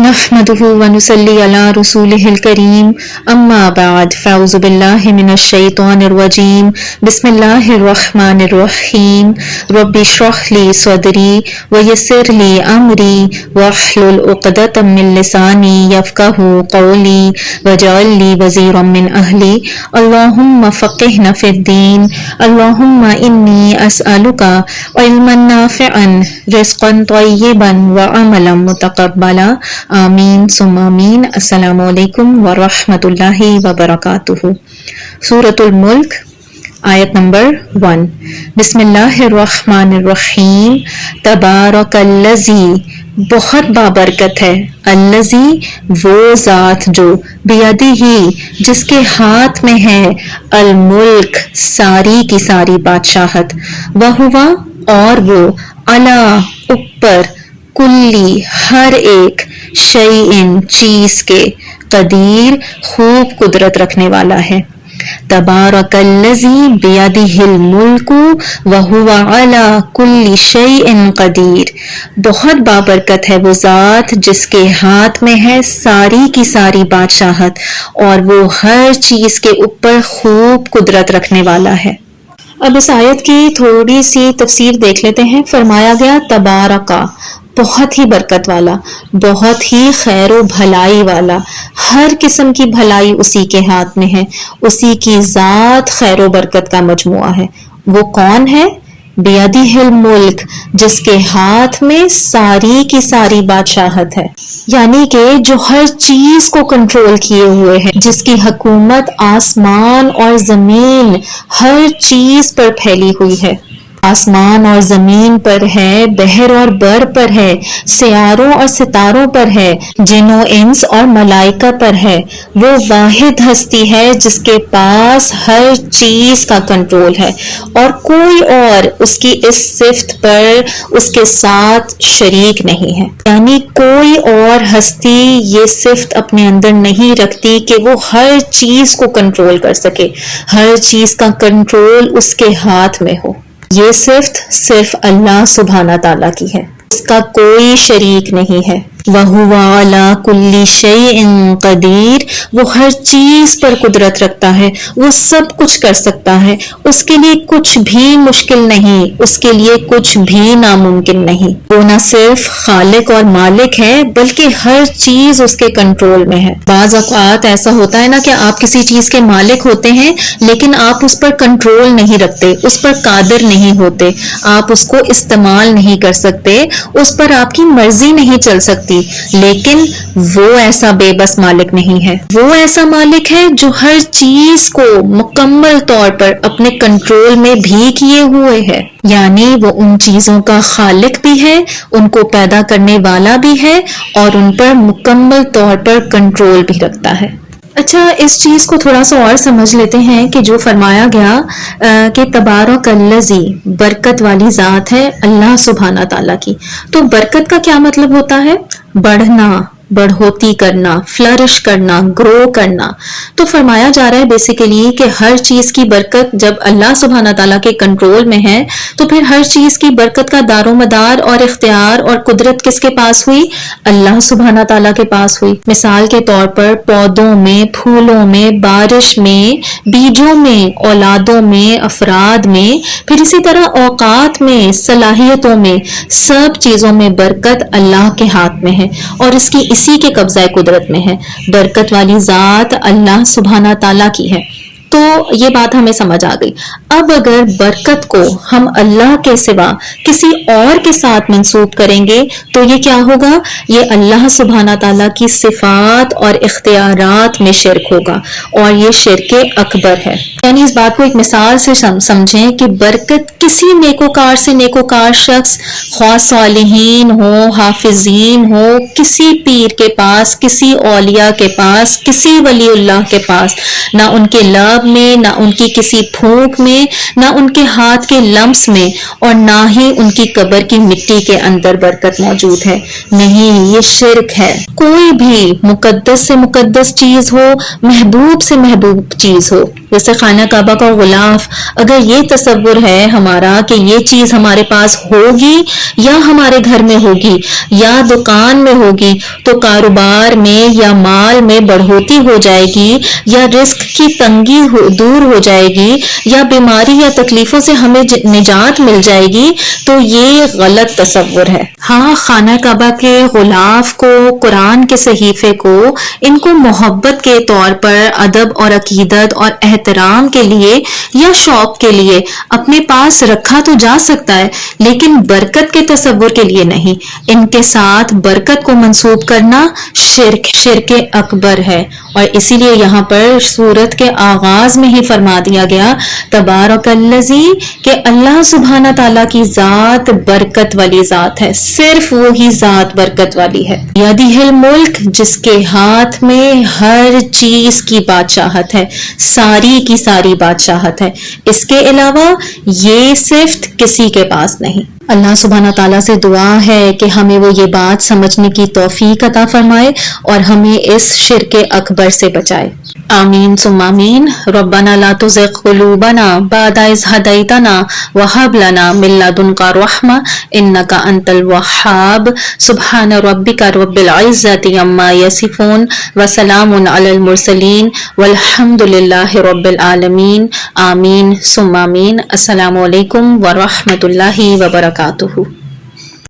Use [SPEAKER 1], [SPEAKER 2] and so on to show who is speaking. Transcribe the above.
[SPEAKER 1] نحمده ونصلي على رسوله الكريم اما بعد فاعوذ بالله من الشيطان الرجيم بسم الله الرحمن الرحيم رب اشرح لي صدري ويسر لي امري واحلل عقدة من لساني يفقهوا قولي واجعل لي وزيرا من اهلي اللهم فقهنا في الدين اللهم اني اسالك علما نافعا رزقا طیبا وعملا متقبلا آمین ثم آمین۔ السلام علیکم ورحمۃ اللہ وبرکاتہ۔ سورۃ الملک آیت نمبر 1۔ بسم اللہ الرحمن الرحیم۔ تبارک الذی، بہت بابرکت ہے، الذی، وہ ذات جو، بیدہ، جس کے ہاتھ میں ہے، الملک، ساری کی ساری بادشاہت، وہو، اور وہ، علی، اوپر، کلی، ہر ایک، شیئن، چیز کے، قدیر، خوب قدرت رکھنے والا ہے۔ تبارک الذی بیدہ الملک وہو علی کل شیء قدیر، بہت بابرکت ہے وہ ذات جس کے ہاتھ میں ہے ساری کی ساری بادشاہت اور وہ ہر چیز کے اوپر خوب قدرت رکھنے والا ہے۔ اب اس آیت کی تھوڑی سی تفسیر دیکھ لیتے ہیں۔ فرمایا گیا تبارکا، بہت ہی برکت والا، بہت ہی خیر و بھلائی والا، ہر قسم کی بھلائی اسی کے ہاتھ میں ہے، اسی کی ذات خیر و برکت کا مجموعہ ہے۔ وہ کون ہے؟ بیدہ الملک، جس کے ہاتھ میں ساری کی ساری بادشاہت ہے، یعنی کہ جو ہر چیز کو کنٹرول کیے ہوئے ہے، جس کی حکومت آسمان اور زمین ہر چیز پر پھیلی ہوئی ہے، آسمان اور زمین پر ہے، بحر اور بر پر ہے، سیاروں اور ستاروں پر ہے، جن و انس اور ملائکہ پر ہے۔ وہ واحد ہستی ہے جس کے پاس ہر چیز کا کنٹرول ہے اور کوئی اور اس کی اس صفت پر اس کے ساتھ شریک نہیں ہے، یعنی کوئی اور ہستی یہ صفت اپنے اندر نہیں رکھتی کہ وہ ہر چیز کو کنٹرول کر سکے، ہر چیز کا کنٹرول اس کے ہاتھ میں ہو۔ یہ صفت صرف اللہ سبحانہ تعالیٰ کی ہے، اس کا کوئی شریک نہیں ہے۔ وَهُوَ عَلَى كُلِّ شَيْءٍ قَدِيرٌ، وہ ہر چیز پر قدرت رکھتا ہے، وہ سب کچھ کر سکتا ہے، اس کے لیے کچھ بھی مشکل نہیں، اس کے لیے کچھ بھی ناممکن نہیں۔ وہ نہ صرف خالق اور مالک ہے بلکہ ہر چیز اس کے کنٹرول میں ہے۔ بعض اوقات ایسا ہوتا ہے نا کہ آپ کسی چیز کے مالک ہوتے ہیں لیکن آپ اس پر کنٹرول نہیں رکھتے، اس پر قادر نہیں ہوتے، آپ اس کو استعمال نہیں کر سکتے، اس پر آپ کی مرضی نہیں چل سکتی، لیکن وہ ایسا بے بس مالک نہیں ہے۔ وہ ایسا مالک ہے جو ہر چیز کو مکمل طور پر اپنے کنٹرول میں بھی کیے ہوئے ہے، یعنی وہ ان چیزوں کا خالق بھی ہے، ان کو پیدا کرنے والا بھی ہے اور ان پر مکمل طور پر کنٹرول بھی رکھتا ہے۔ اچھا، اس چیز کو تھوڑا سا اور سمجھ لیتے ہیں کہ جو فرمایا گیا کہ تبارک الذی، برکت والی ذات ہے اللہ سبحانہ تعالیٰ کی، تو برکت کا کیا مطلب ہوتا ہے؟ بڑھنا، بڑھوتی کرنا، فلرش کرنا، گرو کرنا۔ تو فرمایا جا رہا ہے بیسیکلی کہ ہر چیز کی برکت جب اللہ سبحانہ تعالیٰ کے کنٹرول میں ہے تو پھر ہر چیز کی برکت کا دار و مدار اور اختیار اور قدرت کس کے پاس ہوئی؟ اللہ سبحانہ تعالیٰ کے پاس ہوئی۔ مثال کے طور پر پودوں میں، پھولوں میں، بارش میں، بیجوں میں، اولادوں میں، افراد میں، پھر اسی طرح اوقات میں، صلاحیتوں میں، سب چیزوں میں برکت اللہ کے ہاتھ میں ہے اور اس کی اسی کے قبضہ قدرت میں ہے۔ برکت والی ذات اللہ سبحانہ تعالیٰ کی ہے۔ تو یہ بات ہمیں سمجھ آ گئی۔ اب اگر برکت کو ہم اللہ کے سوا کسی اور کے ساتھ منسوب کریں گے تو یہ کیا ہوگا؟ یہ اللہ سبحانہ تعالیٰ کی صفات اور اختیارات میں شرک ہوگا اور یہ شرک اکبر ہے۔ یعنی اس بات کو ایک مثال سے سمجھیں کہ برکت کسی نیکوکار سے نیکوکار شخص، خواہ صالحین ہو، حافظین ہو، کسی پیر کے پاس، کسی اولیاء کے پاس، کسی ولی اللہ کے پاس، نہ ان کے لب میں، نہ ان کی کسی پھونک میں، نہ ان کے ہاتھ کے لمس میں، اور نہ ہی ان کی قبر کی مٹی کے اندر برکت موجود ہے۔ نہیں، یہ شرک ہے۔ کوئی بھی مقدس سے مقدس چیز ہو، محبوب سے محبوب چیز ہو، جیسے خانہ کعبہ کا غلاف، اگر یہ تصور ہے ہمارا کہ یہ چیز ہمارے پاس ہوگی یا ہمارے گھر میں ہوگی یا دکان میں ہوگی تو کاروبار میں یا مال میں بڑھوتی ہو جائے گی یا رزق کی تنگی دور ہو جائے گی یا بیماری یا تکلیفوں سے ہمیں نجات مل جائے گی، تو یہ غلط تصور ہے۔ ہاں، خانہ کعبہ کے غلاف کو، قرآن کے صحیفے کو، ان کو محبت کے طور پر ادب اور عقیدت اور احترام کے لیے یا شوق کے لیے اپنے پاس رکھا تو جا سکتا ہے، لیکن برکت کے تصور کے لیے نہیں۔ ان کے ساتھ برکت کو منسوب کرنا شرک اکبر ہے، اور اسی لیے یہاں پر سورت کے آغاز میں ہی فرما دیا گیا تبارک الذی، کہ اللہ سبحانہ تعالیٰ کی ذات برکت والی ذات ہے، صرف وہی ذات برکت والی ہے۔ یدہ الملک، جس کے ہاتھ میں ہر چیز کی بادشاہت ہے، ساری کی ساری بادشاہت ہے، اس کے علاوہ یہ صفت کسی کے پاس نہیں۔ اللہ سبحانہ تعالیٰ سے دعا ہے کہ ہمیں وہ یہ بات سمجھنے کی توفیق عطا فرمائے اور ہمیں اس شرک اکبر سے بچائے۔ آمین ثم آمین۔ ربنا لا تزغ قلوبنا بعد اذ ہدیتنا وہب لنا من لدنک رحمہ انک انت الوہاب۔ سبحان ربک رب العزۃ عما یصفون وسلام علی المرسلین والحمد للہ رب العالمین۔ آمین ثم آمین۔ السلام علیکم ورحمۃ اللہ وبرکاتہ۔